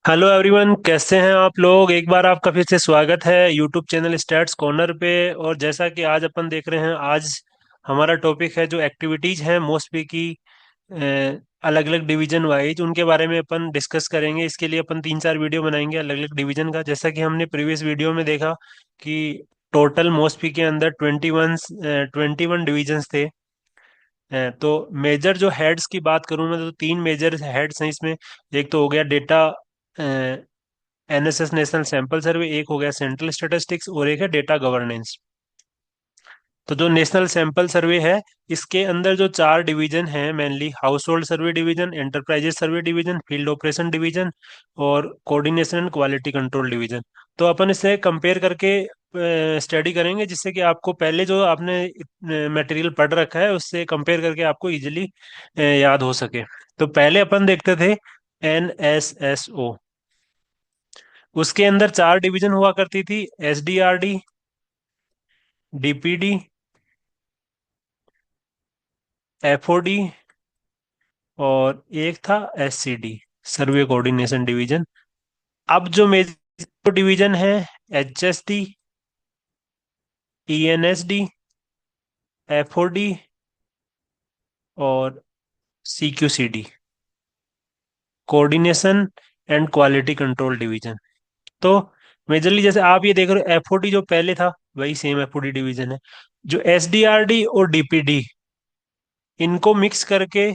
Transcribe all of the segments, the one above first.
Hello everyone, कैसे हैं आप लोग। एक बार आपका फिर से स्वागत है यूट्यूब चैनल स्टैट्स कॉर्नर पे। और जैसा कि आज अपन देख रहे हैं, आज हमारा टॉपिक है जो एक्टिविटीज हैं मोस्टली की अलग अलग डिवीजन वाइज उनके बारे में अपन डिस्कस करेंगे। इसके लिए अपन 3-4 वीडियो बनाएंगे अलग अलग डिवीजन का। जैसा कि हमने प्रीवियस वीडियो में देखा कि टोटल मोस्टली के अंदर 21 डिवीजन्स थे। तो मेजर जो हेड्स की बात करूं मैं, तो तीन मेजर हेड्स हैं इसमें। एक तो हो गया data NSS national sample survey, एक हो गया सेंट्रल स्टैटिस्टिक्स, और एक है डेटा गवर्नेंस। तो जो नेशनल सैंपल सर्वे है, इसके अंदर जो चार डिवीजन हैं mainly: house hold survey division, enterprises सर्वे डिवीजन, फील्ड ऑपरेशन डिवीजन, और coordination and quality control division. तो अपन इसे कंपेयर करके स्टडी करेंगे, जिससे कि आपको पहले जो आपने मटेरियल पढ़ रखा है उससे कंपेयर करके आपको इजीली याद हो सके। तो पहले अपन देखते थे एनएसएसओ। उसके अंदर चार डिवीजन हुआ करती थी: एसडीआरडी, डीपीडी, एफओडी, और एक था एससीडी, सर्वे कोऑर्डिनेशन डिवीजन। अब जो मेजर डिवीजन है: एचएसडी, ईएनएसडी, एफओडी, और CQCD, coordination and quality control division. तो मेजरली जैसे आप ये देख रहे हो, एफओडी जो पहले था वही सेम एफओडी डिवीजन है। जो एसडीआरडी और डीपीडी, इनको मिक्स करके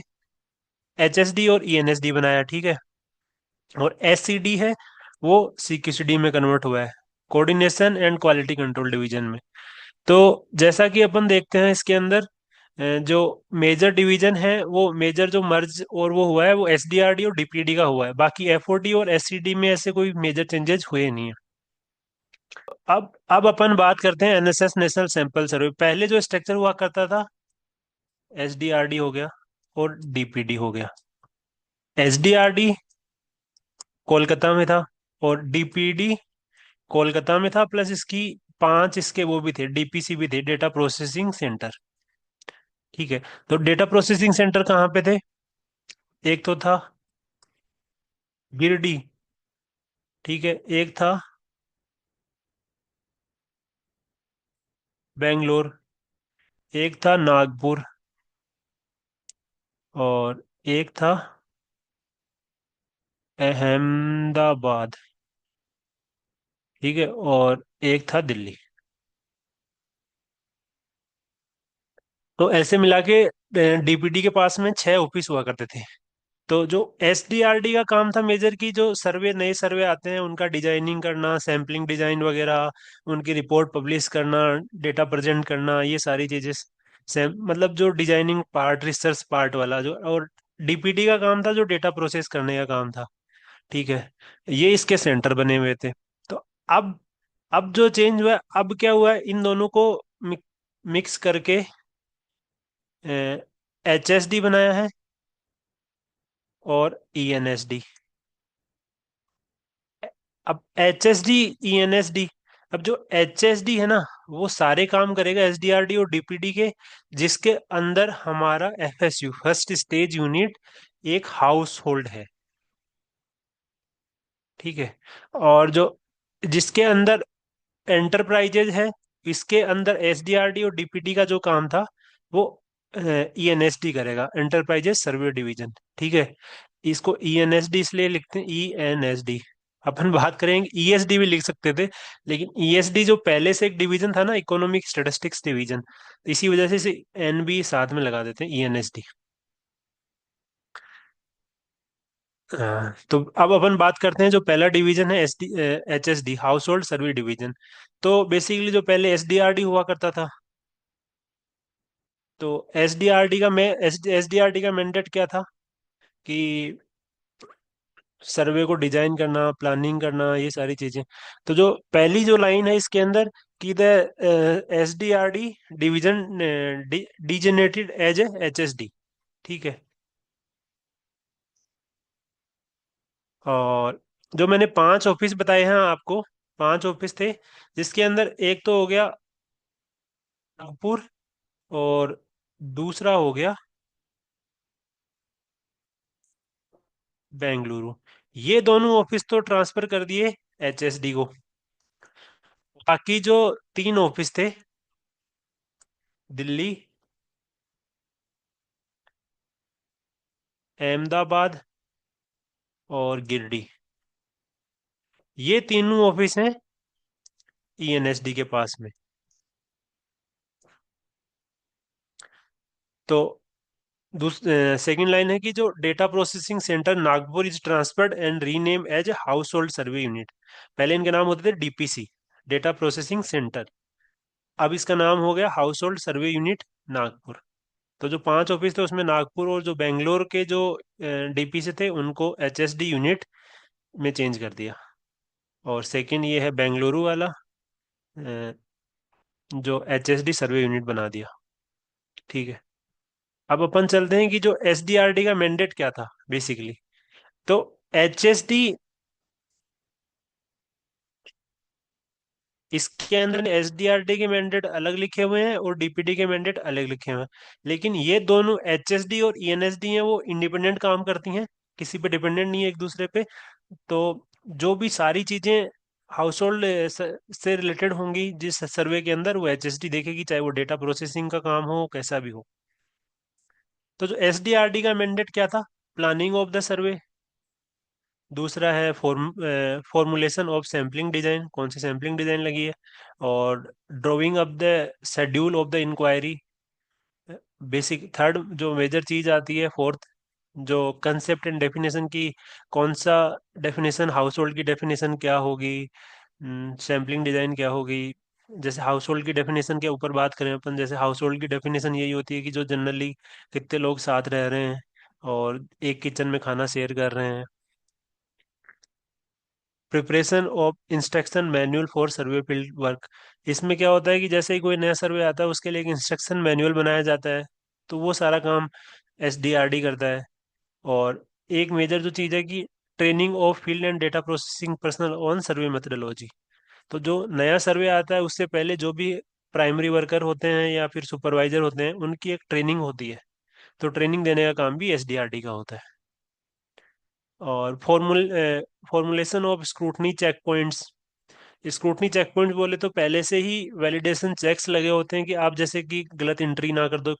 एचएसडी और ईएनएसडी बनाया, ठीक है। और एससीडी है, वो सीक्यूसीडी में कन्वर्ट हुआ है, coordination and quality control division में। तो जैसा कि अपन देखते हैं इसके अंदर जो मेजर डिवीजन है, वो मेजर जो मर्ज और वो हुआ है वो एसडीआरडी और डीपीडी का हुआ है। बाकी एफओडी और एससीडी में ऐसे कोई मेजर चेंजेस हुए नहीं है। अब अपन बात करते हैं एनएसएस नेशनल सैंपल सर्वे। पहले जो स्ट्रक्चर हुआ करता था, एसडीआरडी हो गया और डीपीडी हो गया। एसडीआरडी कोलकाता में था, और डीपीडी कोलकाता में था, प्लस इसकी 5 इसके वो भी थे, डीपीसी भी थे, डेटा प्रोसेसिंग सेंटर। ठीक है। तो डेटा प्रोसेसिंग सेंटर कहाँ पे थे? एक तो था गिरडी, ठीक है, एक था बेंगलोर, एक था नागपुर, और एक था अहमदाबाद, ठीक है, और एक था दिल्ली। तो ऐसे मिला के डीपीडी के पास में 6 ऑफिस हुआ करते थे। तो जो एसडीआरडी का काम था मेजर की, जो सर्वे नए सर्वे आते हैं उनका डिजाइनिंग करना, सैम्पलिंग डिजाइन वगैरह, उनकी रिपोर्ट पब्लिश करना, डेटा प्रेजेंट करना, ये सारी चीजें। मतलब जो डिजाइनिंग पार्ट, रिसर्च पार्ट वाला जो। और डीपीडी का काम था जो डेटा प्रोसेस करने का काम था, ठीक है। ये इसके सेंटर बने हुए थे। तो अब अब जो चेंज हुआ है, अब क्या हुआ है, इन दोनों को मिक्स करके एचएसडी बनाया है, और ईएनएसडी। अब H S D, E N S D. अब जो एच एस डी है ना, वो सारे काम करेगा एस डी आर डी और डीपीडी के, जिसके अंदर हमारा F S U, first stage unit, एक हाउस होल्ड है, ठीक है। और जो जिसके अंदर एंटरप्राइजेज है, इसके अंदर एस डी आर डी और डीपीडी का जो काम था वो ई एन एस डी करेगा, एंटरप्राइजेज सर्वे डिवीजन, ठीक है। इसको ई एन एस डी इसलिए लिखते हैं, ई एन एस डी। अपन बात करेंगे, ई एस डी भी लिख सकते थे, लेकिन ई एस डी जो पहले से एक डिवीजन था ना, इकोनॉमिक स्टेटिस्टिक्स डिवीजन, इसी वजह से इसे एन बी साथ में लगा देते हैं, ई एन एस डी। तो अब अपन बात करते हैं जो पहला डिवीजन है, S D, H S D, household survey division. तो बेसिकली जो पहले एस डी आर डी हुआ करता था, तो एस डी आर डी का मैं एस डी आर डी का मैंडेट क्या था कि सर्वे को डिजाइन करना, प्लानिंग करना, ये सारी चीजें। तो जो पहली जो लाइन है इसके अंदर कि the S D R D division designated as a H S D, ठीक है। और जो मैंने 5 ऑफिस बताए हैं आपको, 5 ऑफिस थे, जिसके अंदर एक तो हो गया नागपुर, और दूसरा हो गया बेंगलुरु। ये दोनों ऑफिस तो ट्रांसफर कर दिए एचएसडी को। बाकी जो तीन ऑफिस थे, दिल्ली, अहमदाबाद और गिरडी, ये तीनों ऑफिस हैं ईएनएसडी के पास में। तो सेकंड लाइन है कि जो data processing centre Nagpur is transferred and rename as household survey unit. पहले इनके नाम होते थे डीपीसी, डेटा प्रोसेसिंग सेंटर। अब इसका नाम हो गया house hold survey unit Nagpur. तो जो पांच ऑफिस थे उसमें नागपुर और जो बेंगलोर के जो डीपीसी थे उनको एचएसडी यूनिट में चेंज कर दिया। और सेकंड ये है बेंगलुरु वाला, अ, जो एचएसडी सर्वे यूनिट बना दिया। ठीक है। अब अपन चलते हैं कि जो एसडीआरडी का मैंडेट क्या था बेसिकली। तो एचएसडी, इसके अंदर एसडीआरडी के मैंडेट अलग लिखे हुए हैं और डीपीडी के मैंडेट अलग लिखे हुए हैं। लेकिन ये दोनों एचएसडी और ईएनएसडी हैं वो इंडिपेंडेंट काम करती हैं, किसी पे डिपेंडेंट नहीं है एक दूसरे पे। तो जो भी सारी चीजें हाउस होल्ड से रिलेटेड होंगी जिस सर्वे के अंदर, वो एचएसडी देखेगी, चाहे वो डेटा प्रोसेसिंग का काम हो कैसा भी हो। तो जो एसडीआरडी का मैंडेट क्या था, प्लानिंग ऑफ द सर्वे। दूसरा है फॉर्मुलेशन ऑफ सैम्पलिंग डिजाइन, कौन सी सैम्पलिंग डिजाइन लगी है। और drawing of the schedule of the enquiry. Basic third जो मेजर चीज आती है, फोर्थ, जो कंसेप्ट एंड डेफिनेशन की, कौन सा डेफिनेशन, हाउस होल्ड की डेफिनेशन क्या होगी, सैम्पलिंग डिजाइन क्या होगी। जैसे हाउस होल्ड की डेफिनेशन के ऊपर बात करें अपन, जैसे हाउस होल्ड की डेफिनेशन यही होती है कि जो जनरली कितने लोग साथ रह रहे हैं और एक किचन में खाना शेयर कर रहे हैं। Preparation of instruction manual for survey field work. इसमें क्या होता है कि जैसे ही कोई नया सर्वे आता है उसके लिए एक इंस्ट्रक्शन मैनुअल बनाया जाता है। तो वो सारा काम एसडीआरडी करता है। और एक मेजर जो चीज़ है कि training of field and data processing personal on survey methodology. तो जो नया सर्वे आता है उससे पहले जो भी प्राइमरी वर्कर होते हैं या फिर सुपरवाइजर होते हैं उनकी एक ट्रेनिंग होती है। तो ट्रेनिंग देने का काम भी एसडीआरडी का होता है। और formulation of scrutiny check points. Scrutiny check point बोले तो पहले से ही वैलिडेशन चेक्स लगे होते हैं कि आप जैसे कि गलत एंट्री ना कर दो।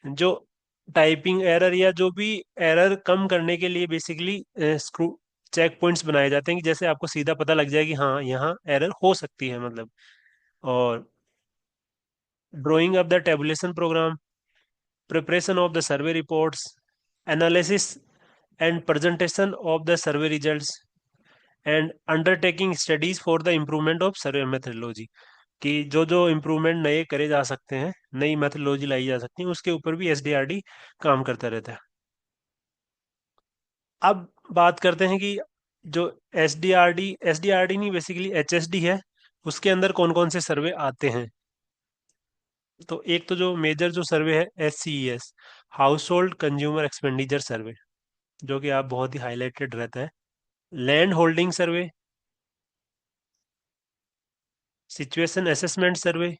जो टाइपिंग एरर या जो भी एरर कम करने के लिए बेसिकली स्क्रू चेक पॉइंट्स बनाए जाते हैं कि जैसे आपको सीधा पता लग जाए कि हाँ यहाँ एरर हो सकती है मतलब। और drawing of the tabulation programme, preparation of the survey reports, analysis and presentation of the survey results, and undertaking studies for the improvement of survey methodology. कि जो जो इम्प्रूवमेंट नए करे जा सकते हैं, नई मेथडोलॉजी लाई जा सकती है, उसके ऊपर भी एसडीआरडी काम करता रहता है। अब बात करते हैं कि जो एसडीआरडी नहीं बेसिकली एचएसडी है, उसके अंदर कौन कौन से सर्वे आते हैं। तो एक तो जो मेजर जो सर्वे है SCES, household consumer expenditure survey, जो कि आप बहुत ही हाईलाइटेड रहता है। Land holding survey, situation assessment survey,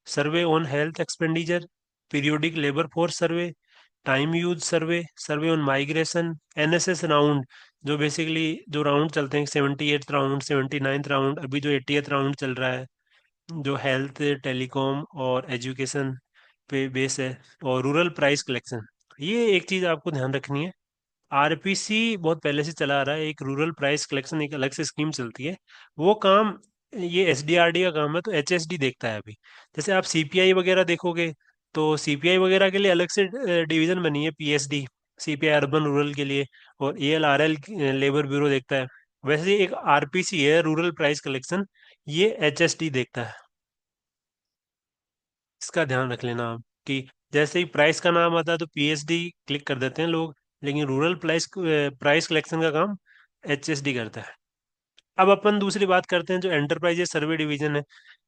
survey on health expenditure, periodic labour force survey, time use survey, survey on migration, NSS round, जो बेसिकली जो राउंड चलते हैं 78th राउंड, 79th राउंड, अभी जो 80th राउंड चल रहा है, जो हेल्थ टेलीकॉम और एजुकेशन पे बेस है। और रूरल प्राइस कलेक्शन, ये एक चीज आपको ध्यान रखनी है। आरपीसी बहुत पहले से चला आ रहा है, एक रूरल प्राइस कलेक्शन एक अलग से स्कीम चलती है। वो काम, ये एसडीआरडी का काम है, तो एचएसडी देखता है अभी। जैसे आप सीपीआई वगैरह देखोगे, तो सीपीआई वगैरह के लिए अलग से डिवीजन बनी है, पीएसडी, सीपीआई अर्बन रूरल के लिए। और एएलआरएल लेबर ब्यूरो देखता है। वैसे एक आरपीसी है, रूरल प्राइस कलेक्शन, ये एचएसडी देखता है। इसका ध्यान रख लेना आप कि जैसे ही प्राइस का नाम आता है तो पीएचडी क्लिक कर देते हैं लोग, लेकिन रूरल प्राइस प्राइस कलेक्शन का काम एचएसडी करता है। अब अपन दूसरी बात करते हैं जो एंटरप्राइजेस सर्वे डिवीजन है।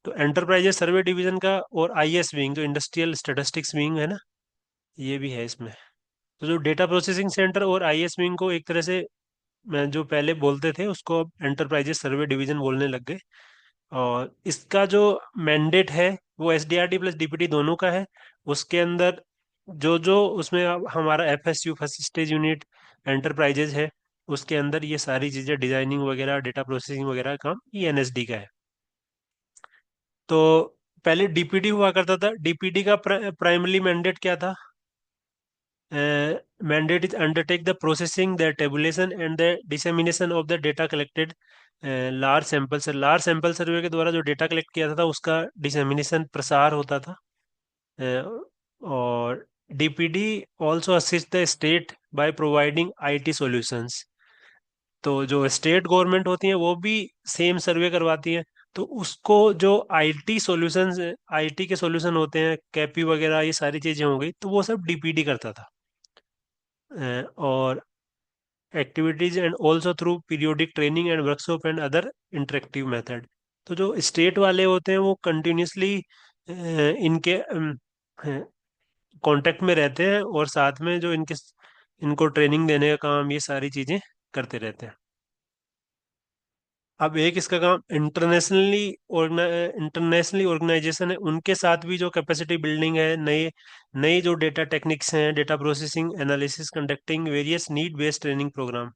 तो एंटरप्राइजेस सर्वे डिवीजन का और आईएस विंग, जो इंडस्ट्रियल स्टैटिस्टिक्स विंग है ना, ये भी है इसमें। तो जो डेटा प्रोसेसिंग सेंटर और आईएस विंग को एक तरह से जो पहले बोलते थे उसको अब एंटरप्राइजेस सर्वे डिवीजन बोलने लग गए। और इसका जो मैंडेट है वो एसडीआरडी प्लस डीपीटी दोनों का है। उसके अंदर जो जो उसमें अब हमारा एफएसयू, फर्स्ट स्टेज यूनिट एंटरप्राइजेज है, उसके अंदर ये सारी चीज़ें डिजाइनिंग वगैरह डेटा प्रोसेसिंग वगैरह का काम ईएनएसडी का है। तो पहले डीपीडी हुआ करता था। डीपीडी का प्राइमरी मैंडेट क्या था? Mandate is undertake the processing, the tabulation and the dissemination of the data collected large sample से लार्ज सैंपल सर्वे के द्वारा जो डेटा कलेक्ट किया था उसका डिसेमिनेशन प्रसार होता था। और DPD also assist the state by providing IT solutions. तो जो स्टेट गवर्नमेंट होती है वो भी सेम सर्वे करवाती है। तो उसको जो आईटी सॉल्यूशंस, आईटी के सॉल्यूशन होते हैं, कैपी वगैरह ये सारी चीजें हो गई, तो वो सब डीपीडी करता था। और activities and also through periodic training and workshop and other interactive method. तो जो स्टेट वाले होते हैं वो कंटिन्यूसली इनके कांटेक्ट में रहते हैं, और साथ में जो इनके इनको ट्रेनिंग देने का काम, ये सारी चीजें करते रहते हैं। अब एक इसका काम इंटरनेशनली ऑर्गेनाइजेशन है, उनके साथ भी जो कैपेसिटी बिल्डिंग है, नए नए जो डेटा टेक्निक्स हैं, data processing analysis, conducting various need based training programme.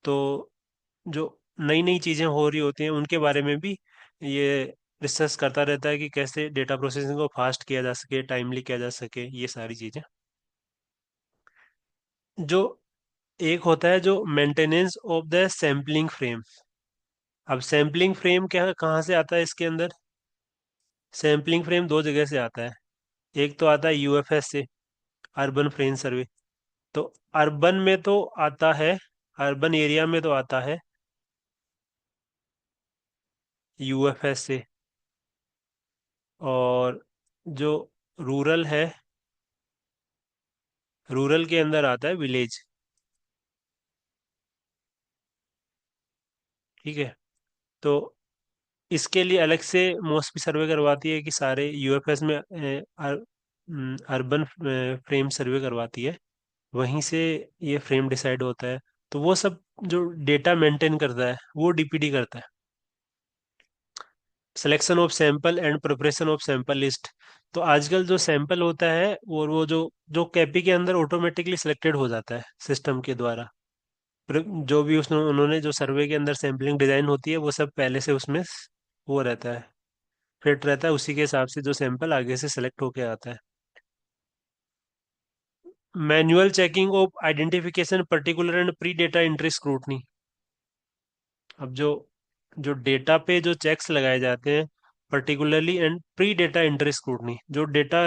तो जो नई नई चीजें हो रही होती हैं उनके बारे में भी ये रिसर्च करता रहता है कि कैसे डेटा प्रोसेसिंग को फास्ट किया जा सके, टाइमली किया जा सके, ये सारी चीजें। जो एक होता है जो maintenance of the sampling frame. अब सैम्पलिंग फ्रेम क्या कहाँ से आता है इसके अंदर? सैम्पलिंग फ्रेम दो जगह से आता है। एक तो आता है यूएफएस से, अर्बन फ्रेम सर्वे। तो अर्बन में तो आता है, अर्बन एरिया में तो आता है यूएफएस से। और जो रूरल है, रूरल के अंदर आता है विलेज। ठीक है। तो इसके लिए अलग से मॉस्पी सर्वे करवाती है कि सारे यूएफएस में अर्बन फ्रेम सर्वे करवाती है। वहीं से ये फ्रेम डिसाइड होता है। तो वो सब जो डेटा मेंटेन करता है वो डीपीडी करता है। Selection of sample and preparation of sample list. तो आजकल जो सैंपल होता है और वो जो जो कैपी के अंदर ऑटोमेटिकली सिलेक्टेड हो जाता है सिस्टम के द्वारा। जो भी उसने उन्होंने जो सर्वे के अंदर सैम्पलिंग डिजाइन होती है वो सब पहले से उसमें वो रहता है, फिट रहता है, उसी के हिसाब से जो सैंपल आगे से सेलेक्ट होके आता है। Manual checking of identification particular and pre data entry scrutiny. अब जो जो डेटा पे जो चेक्स लगाए जाते हैं, particularly and pre data entry scrutiny, जो डेटा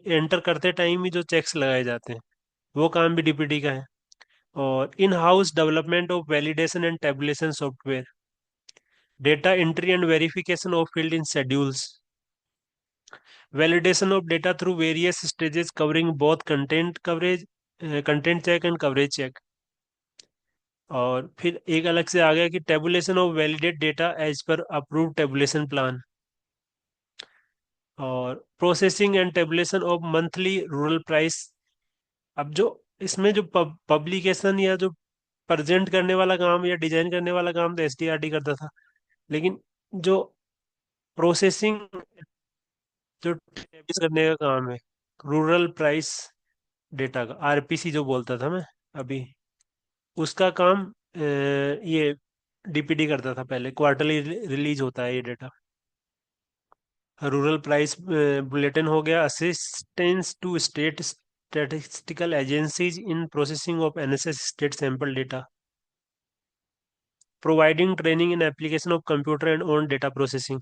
एंटर करते टाइम ही जो चेक्स लगाए जाते हैं, वो काम भी डीपीटी का है। और in house development of validation and tabulation software, data entry and verification of field in schedules, validation of data through various stages covering both content coverage, content check and coverage check। और फिर एक अलग से आ गया कि tabulation of validate data as per approved tabulation plan. और processing and tabulation of monthly rural price. अब जो इसमें जो पब्लिकेशन या जो प्रेजेंट करने वाला काम या डिजाइन करने वाला काम तो एसडीआरडी करता था, लेकिन जो प्रोसेसिंग, जो टेबल्स करने का काम है, रूरल प्राइस डेटा का, आरपीसी जो बोलता था मैं अभी, उसका काम ये डीपीडी करता था। पहले क्वार्टरली रिलीज होता है ये डेटा। रूरल प्राइस बुलेटिन हो गया। Assistance to state statistical agencies in processing of NSS state sample data, providing training in application of computer and on data processing.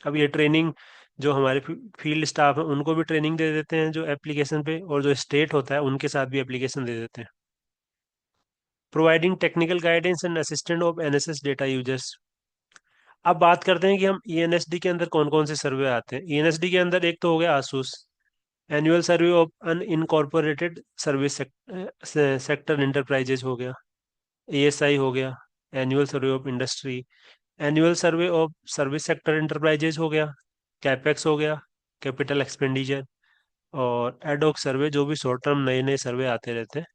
अब ये ट्रेनिंग जो हमारे फील्ड स्टाफ है उनको भी ट्रेनिंग दे देते हैं जो एप्लीकेशन पे, और जो स्टेट होता है उनके साथ भी एप्लीकेशन दे देते हैं। Providing technical guidance and assistant of NSS data users. अब बात करते हैं कि हम ईएनएसडी के अंदर कौन कौन से सर्वे आते हैं। ईएनएसडी के अंदर एक तो हो गया Asus, annual survey of an incorporated service sector enterprises हो गया। एएसआई हो गया, annual survey of industry. Annual survey of service sector enterprises हो गया। कैपेक्स हो गया, कैपिटल एक्सपेंडिचर। और एडॉक सर्वे, जो भी शॉर्ट टर्म नए नए सर्वे आते रहते हैं।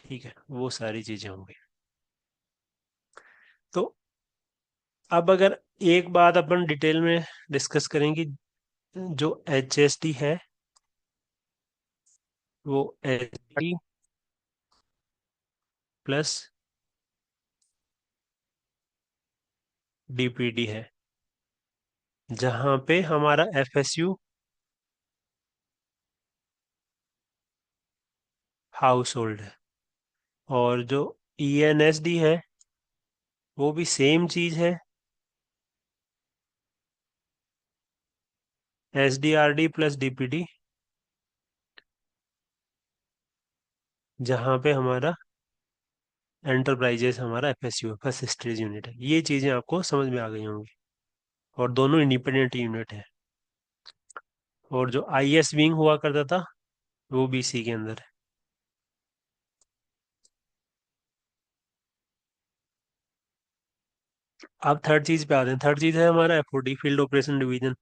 ठीक है, वो सारी चीजें होंगी। तो अब अगर एक बात अपन डिटेल में डिस्कस करें कि जो एच एस टी है, वो एच प्लस डीपीडी है, जहाँ पे हमारा एफएसयू हाउस होल्ड है। और जो ईएनएसडी है वो भी सेम चीज है, एसडीआरडी प्लस डीपीडी, जहाँ पे हमारा एंटरप्राइजेस हमारा एफएसयू है, फर्स्ट स्टेज यूनिट है। ये चीजें आपको समझ में आ गई होंगी, और दोनों इंडिपेंडेंट यूनिट है। और जो आईएस विंग हुआ करता था वो भी इसी के अंदर है। अब थर्ड चीज पे आते हैं। थर्ड चीज है हमारा एफओडी, फील्ड ऑपरेशन डिवीजन।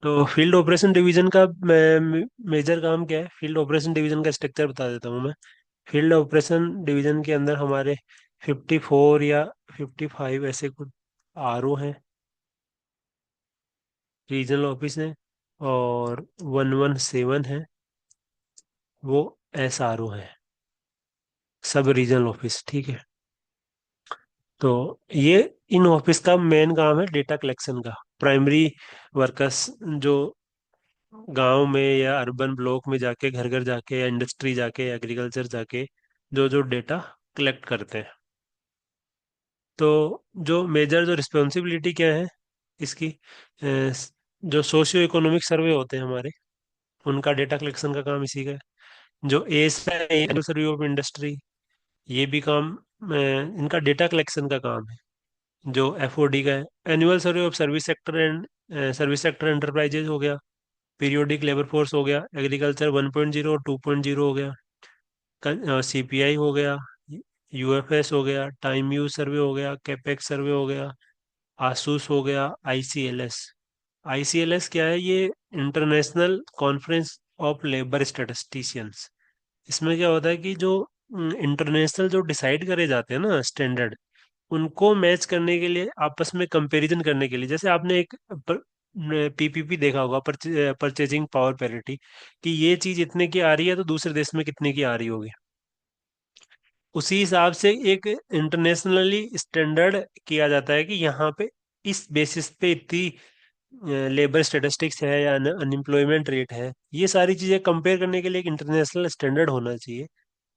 तो फील्ड ऑपरेशन डिवीजन का मेजर काम क्या है? फील्ड ऑपरेशन डिवीजन का स्ट्रक्चर बता देता हूँ मैं। फील्ड ऑपरेशन डिवीजन के अंदर हमारे 54 या 55 ऐसे कुछ आरओ हैं, रीजनल ऑफिस हैं, और 117 है, वो एसआरओ है, सब रीजनल ऑफिस। ठीक है। तो ये इन ऑफिस का मेन काम है डेटा कलेक्शन का। प्राइमरी वर्कर्स जो गांव में या अर्बन ब्लॉक में जाके, घर घर जाके, या इंडस्ट्री जाके, एग्रीकल्चर जाके जो जो डेटा कलेक्ट करते हैं। तो जो मेजर जो रिस्पॉन्सिबिलिटी क्या है इसकी, जो सोशियो इकोनॉमिक सर्वे होते हैं हमारे, उनका डेटा कलेक्शन का काम इसी का है। जो एस है, एनुअल सर्वे ऑफ इंडस्ट्री, ये भी काम इनका डेटा कलेक्शन का काम है। जो एफओडी का है, annual survey of service sector and service sector enterprises हो गया, पीरियोडिक लेबर फोर्स हो गया, एग्रीकल्चर 1.0 और 2.0 हो गया, सीपीआई हो गया, यूएफएस हो गया, टाइम यूज सर्वे हो गया, कैपेक्स सर्वे हो गया, आसूस हो गया, आईसीएलएस। आईसीएलएस क्या है? ये international conference of labour statisticians. इसमें क्या होता है कि जो इंटरनेशनल जो डिसाइड करे जाते हैं ना स्टैंडर्ड, उनको मैच करने के लिए, आपस में कंपैरिजन करने के लिए, जैसे आपने एक पीपीपी देखा होगा, परचेजिंग पावर पैरिटी, कि ये चीज इतने की आ रही है तो दूसरे देश में कितने की आ रही होगी। उसी हिसाब से एक इंटरनेशनली स्टैंडर्ड किया जाता है कि यहाँ पे इस बेसिस पे इतनी लेबर स्टेटिस्टिक्स है या अनएम्प्लॉयमेंट रेट है। ये सारी चीजें कंपेयर करने के लिए एक इंटरनेशनल स्टैंडर्ड होना चाहिए।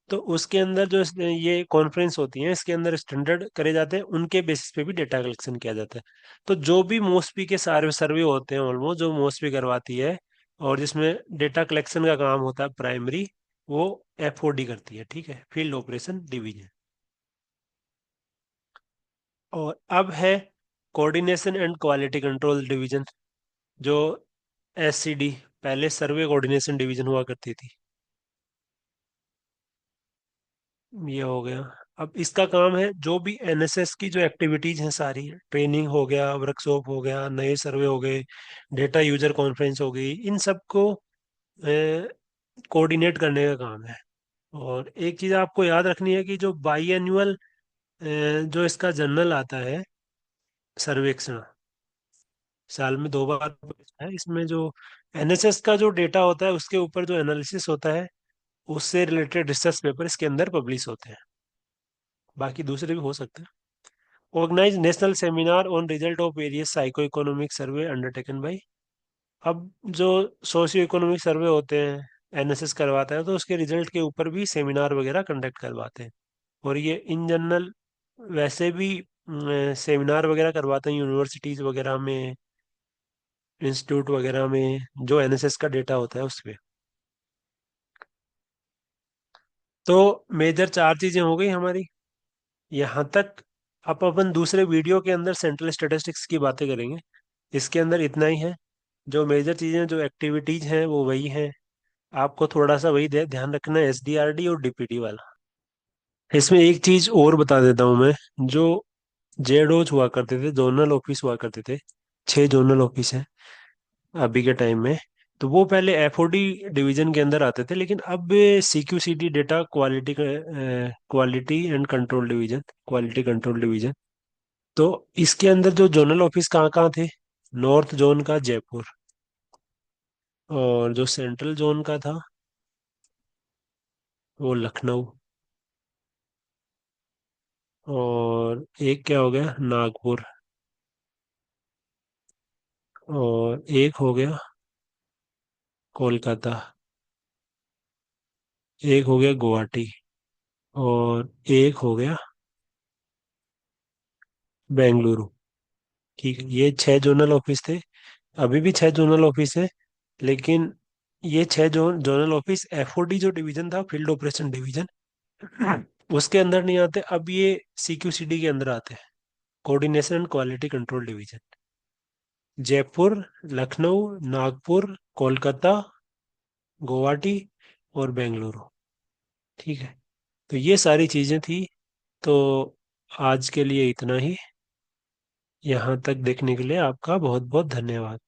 तो उसके अंदर जो ये कॉन्फ्रेंस होती है, इसके अंदर स्टैंडर्ड करे जाते हैं, उनके बेसिस पे भी डेटा कलेक्शन किया जाता है। तो जो भी मोस्टली के सारे सर्वे होते हैं, ऑलमोस्ट जो मोस्टली करवाती है और जिसमें डेटा कलेक्शन का काम होता है प्राइमरी, वो एफओडी करती है। ठीक है, फील्ड ऑपरेशन डिवीजन। और अब है coordination and quality control division, जो एससीडी, पहले सर्वे कोऑर्डिनेशन डिवीजन हुआ करती थी। ये हो गया। अब इसका काम है जो भी एनएसएस की जो एक्टिविटीज हैं सारी, ट्रेनिंग हो गया, वर्कशॉप हो गया, नए सर्वे हो गए, डेटा यूजर कॉन्फ्रेंस हो गई, इन सबको कोऑर्डिनेट करने का काम है। और एक चीज आपको याद रखनी है कि जो बाई एनुअल जो इसका जर्नल आता है, सर्वेक्षण, साल में 2 बार होता है, इसमें जो एनएसएस का जो डेटा होता है उसके ऊपर जो एनालिसिस होता है, उससे रिलेटेड रिसर्च पेपर इसके अंदर पब्लिश होते हैं। बाकी दूसरे भी हो सकते हैं। Organise national seminar on result of various socio economic survey undertaken by. अब जो सोशियो इकोनॉमिक सर्वे होते हैं, एनएसएस करवाता है, तो उसके रिजल्ट के ऊपर भी सेमिनार वगैरह कंडक्ट करवाते हैं। और ये इन जनरल वैसे भी सेमिनार वगैरह करवाते हैं यूनिवर्सिटीज वगैरह में, इंस्टीट्यूट वगैरह में, जो एनएसएस का डेटा होता है उस पे। तो मेजर 4 चीजें हो गई हमारी यहाँ तक। अब अपन दूसरे वीडियो के अंदर सेंट्रल स्टैटिस्टिक्स की बातें करेंगे। इसके अंदर इतना ही है। जो मेजर चीजें, जो एक्टिविटीज हैं वो वही हैं। आपको थोड़ा सा वही ध्यान रखना है, एसडीआरडी और डीपीडी वाला। इसमें एक चीज और बता देता हूँ मैं। जो जेडोज हुआ करते थे, जोनल ऑफिस हुआ करते थे, 6 जोनल ऑफिस हैं अभी के टाइम में। तो वो पहले एफओडी डिवीजन के अंदर आते थे, लेकिन अब CQCD, data quality, quality and control division, quality control division. तो इसके अंदर जो जोनल ऑफिस कहाँ कहाँ थे? नॉर्थ जोन का जयपुर, और जो सेंट्रल जोन का था वो लखनऊ, और एक क्या हो गया, नागपुर। और एक हो गया कोलकाता। एक हो गया गुवाहाटी। और एक हो गया बेंगलुरु। ठीक है, ये 6 जोनल ऑफिस थे। अभी भी 6 जोनल ऑफिस है, लेकिन ये 6 जोनल ऑफिस एफओडी जो डिवीजन था, फील्ड ऑपरेशन डिवीजन, उसके अंदर नहीं आते। अब ये सीक्यूसीडी के अंदर आते हैं, coordination and quality control division. Jaipur, Lucknow, Nagpur, Kolkata, Guwahati और बेंगलुरु। ठीक है, तो ये सारी चीजें थी। तो आज के लिए इतना ही। यहाँ तक देखने के लिए आपका बहुत बहुत धन्यवाद।